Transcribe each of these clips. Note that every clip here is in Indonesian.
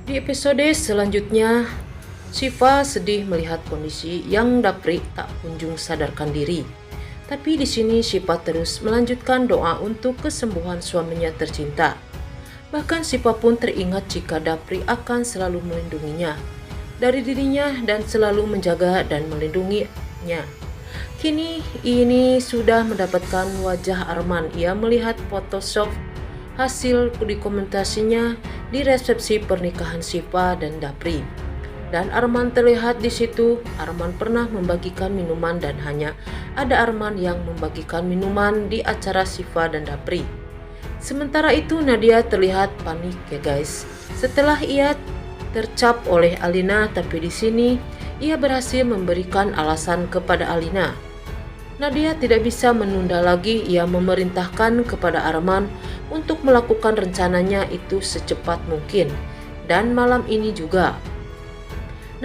Di episode selanjutnya, Shiva sedih melihat kondisi yang Dapri tak kunjung sadarkan diri. Tapi di sini Shiva terus melanjutkan doa untuk kesembuhan suaminya tercinta. Bahkan Shiva pun teringat jika Dapri akan selalu melindunginya dari dirinya dan selalu menjaga dan melindunginya. Kini ini sudah mendapatkan wajah Arman. Ia melihat Photoshop hasil dokumentasinya di resepsi pernikahan Shiva dan Dapri. Dan Arman terlihat di situ. Arman pernah membagikan minuman dan hanya ada Arman yang membagikan minuman di acara Shiva dan Dapri. Sementara itu Nadia terlihat panik ya guys. Setelah ia tercap oleh Alina, tapi di sini ia berhasil memberikan alasan kepada Alina. Nadia tidak bisa menunda lagi. Ia memerintahkan kepada Arman untuk melakukan rencananya itu secepat mungkin. Dan malam ini juga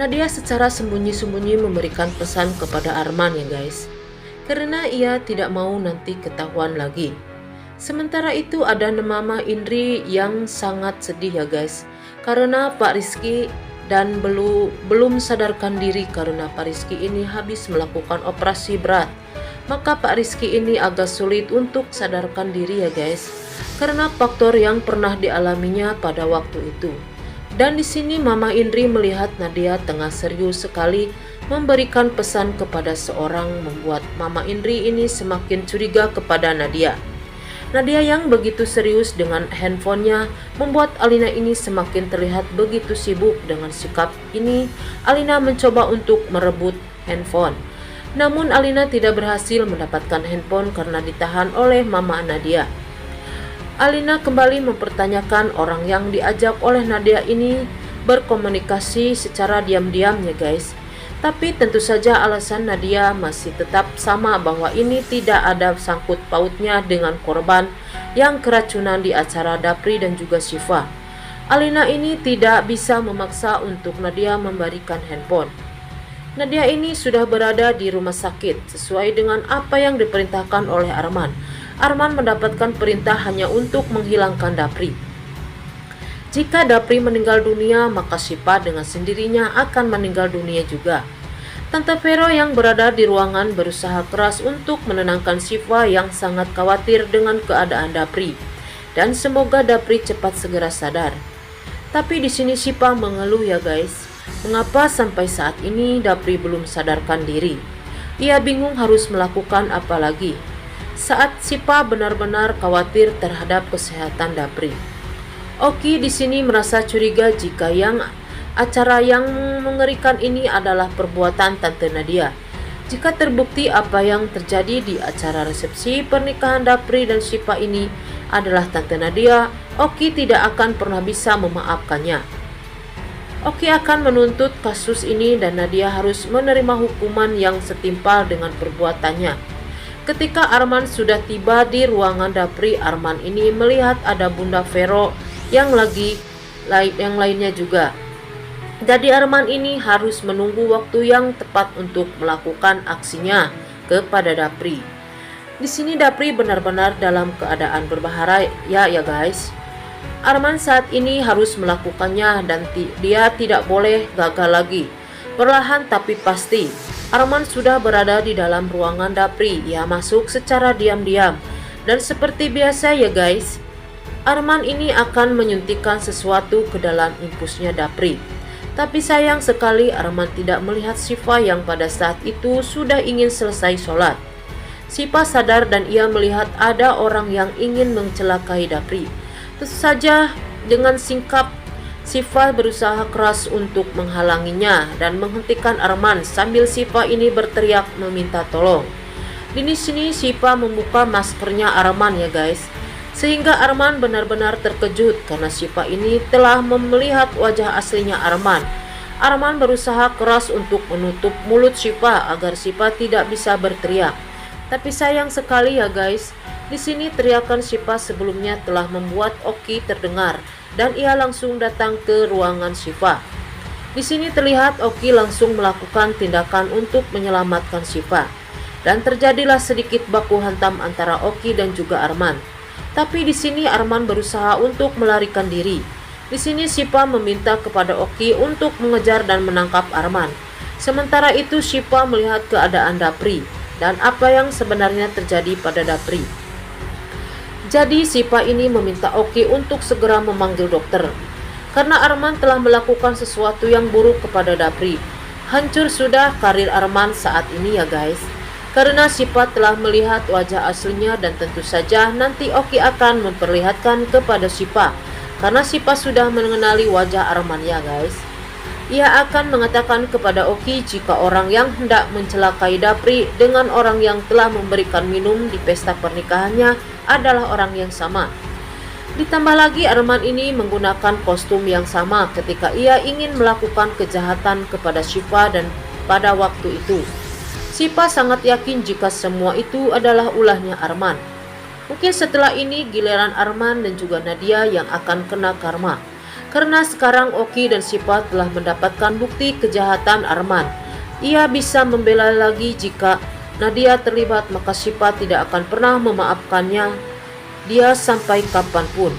Nadia secara sembunyi-sembunyi memberikan pesan kepada Arman ya guys, karena ia tidak mau nanti ketahuan lagi. Sementara itu ada Mama Indri yang sangat sedih ya guys, karena Pak Rizky dan belum sadarkan diri karena Pak Rizky ini habis melakukan operasi berat. Maka Pak Rizky ini agak sulit untuk sadarkan diri ya guys, karena faktor yang pernah dialaminya pada waktu itu. Dan di sini Mama Indri melihat Nadia tengah serius sekali memberikan pesan kepada seorang, membuat Mama Indri ini semakin curiga kepada Nadia. Nadia yang begitu serius dengan handphonenya membuat Alina ini semakin terlihat begitu sibuk. Dengan sikap ini, Alina mencoba untuk merebut handphone. Namun Alina tidak berhasil mendapatkan handphone karena ditahan oleh Mama Nadia. Alina kembali mempertanyakan orang yang diajak oleh Nadia ini berkomunikasi secara diam-diam ya guys. Tapi tentu saja alasan Nadia masih tetap sama, bahwa ini tidak ada sangkut pautnya dengan korban yang keracunan di acara Dapri dan juga Shiva. Alina ini tidak bisa memaksa untuk Nadia memberikan handphone. Nadia ini sudah berada di rumah sakit sesuai dengan apa yang diperintahkan oleh Arman. Arman mendapatkan perintah hanya untuk menghilangkan Dapri. Jika Dapri meninggal dunia, maka Shiva dengan sendirinya akan meninggal dunia juga. Tante Vero yang berada di ruangan berusaha keras untuk menenangkan Shiva yang sangat khawatir dengan keadaan Dapri. Dan semoga Dapri cepat segera sadar. Tapi di sini Shiva mengeluh ya guys. Mengapa sampai saat ini Dapri belum sadarkan diri? Ia bingung harus melakukan apa lagi. Saat Shiva benar-benar khawatir terhadap kesehatan Dapri. Oki di sini merasa curiga jika acara yang mengerikan ini adalah perbuatan Tante Nadia. Jika terbukti apa yang terjadi di acara resepsi pernikahan Dapri dan Shiva ini adalah Tante Nadia, Oki tidak akan pernah bisa memaafkannya. Oki akan menuntut kasus ini dan Nadia harus menerima hukuman yang setimpal dengan perbuatannya. Ketika Arman sudah tiba di ruangan Dapri, Arman ini melihat ada Bunda Vero yang lainnya juga. Jadi Arman ini harus menunggu waktu yang tepat untuk melakukan aksinya kepada Dapri. Di sini Dapri benar-benar dalam keadaan berbahaya ya guys. Arman saat ini harus melakukannya dan dia tidak boleh gagal lagi. Perlahan tapi pasti, Arman sudah berada di dalam ruangan Dapri. Ia masuk secara diam-diam dan seperti biasa ya guys, Arman ini akan menyuntikkan sesuatu ke dalam infusnya Dapri. Tapi sayang sekali Arman tidak melihat Shiva yang pada saat itu sudah ingin selesai sholat. Shiva sadar dan ia melihat ada orang yang ingin mencelakai Dapri. Tentu saja dengan sikap Shiva berusaha keras untuk menghalanginya dan menghentikan Arman sambil Shiva ini berteriak meminta tolong. Di sini Shiva membuka maskernya Arman ya guys, sehingga Arman benar-benar terkejut karena Shiva ini telah melihat wajah aslinya Arman. Arman berusaha keras untuk menutup mulut Shiva agar Shiva tidak bisa berteriak. Tapi sayang sekali ya guys, di sini teriakan Shiva sebelumnya telah membuat Oki terdengar dan ia langsung datang ke ruangan Shiva. Di sini terlihat Oki langsung melakukan tindakan untuk menyelamatkan Shiva dan terjadilah sedikit baku hantam antara Oki dan juga Arman. Tapi di sini Arman berusaha untuk melarikan diri. Di sini Syifa meminta kepada Oki untuk mengejar dan menangkap Arman. Sementara itu Syifa melihat keadaan Dapri dan apa yang sebenarnya terjadi pada Dapri. Jadi Syifa ini meminta Oki untuk segera memanggil dokter. Karena Arman telah melakukan sesuatu yang buruk kepada Dapri. Hancur sudah karir Arman saat ini ya guys. Karena Syifa telah melihat wajah aslinya dan tentu saja nanti Oki akan memperlihatkan kepada Syifa. Karena Syifa sudah mengenali wajah Arman ya guys. Ia akan mengatakan kepada Oki jika orang yang hendak mencelakai Dapri dengan orang yang telah memberikan minum di pesta pernikahannya adalah orang yang sama. Ditambah lagi Arman ini menggunakan kostum yang sama ketika ia ingin melakukan kejahatan kepada Syifa dan pada waktu itu. Syifa sangat yakin jika semua itu adalah ulahnya Arman. Mungkin setelah ini giliran Arman dan juga Nadia yang akan kena karma. Karena sekarang Oki dan Syifa telah mendapatkan bukti kejahatan Arman. Ia bisa membela lagi jika Nadia terlibat, maka Syifa tidak akan pernah memaafkannya dia sampai kapanpun.